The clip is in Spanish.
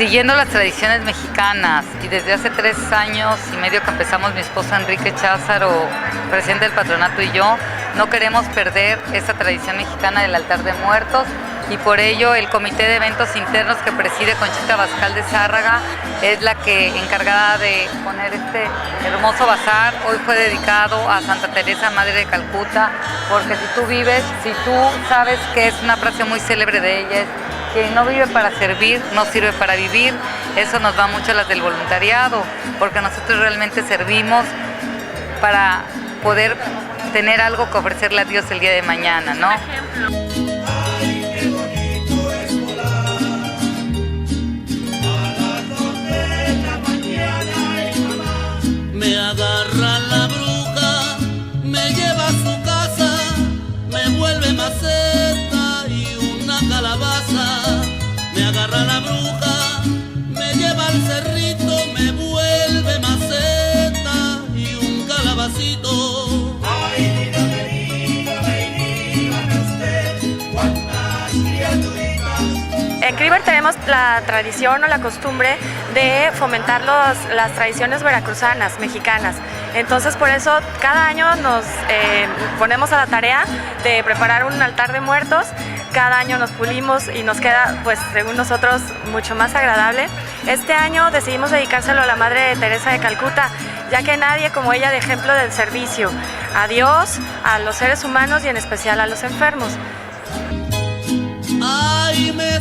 Siguiendo las tradiciones mexicanas y desde hace 3 años y medio que empezamos mi esposo Enrique Cházaro, presidente del patronato, y yo, no queremos perder esa tradición mexicana del altar de muertos, y por ello el comité de eventos internos que preside Conchita Bascal de Zárraga es la que encargada de poner este hermoso bazar. Hoy fue dedicado a Santa Teresa, Madre de Calcuta, porque si tú sabes que es una frase muy célebre de ella, es: quien no vive para servir, no sirve para vivir. Eso nos va mucho a las del voluntariado, porque nosotros realmente servimos para poder tener algo que ofrecerle a Dios el día de mañana, ¿no? Me agarra la bruja, me lleva a su casa, me vuelve maceta y una calabaza. Me agarra la bruja, me lleva al cerrito, me vuelve maceta y un calabacito. Ay, dígame usted, cuántas criaturitas. En Criver tenemos la tradición o la costumbre de fomentar las tradiciones veracruzanas, mexicanas. Entonces por eso cada año nos ponemos a la tarea de preparar un altar de muertos. Cada año nos pulimos y nos queda, pues según nosotros, mucho más agradable. Este año decidimos dedicárselo a la Madre Teresa de Calcuta, ya que nadie como ella de ejemplo del servicio a Dios, a los seres humanos y en especial a los enfermos. Ay, me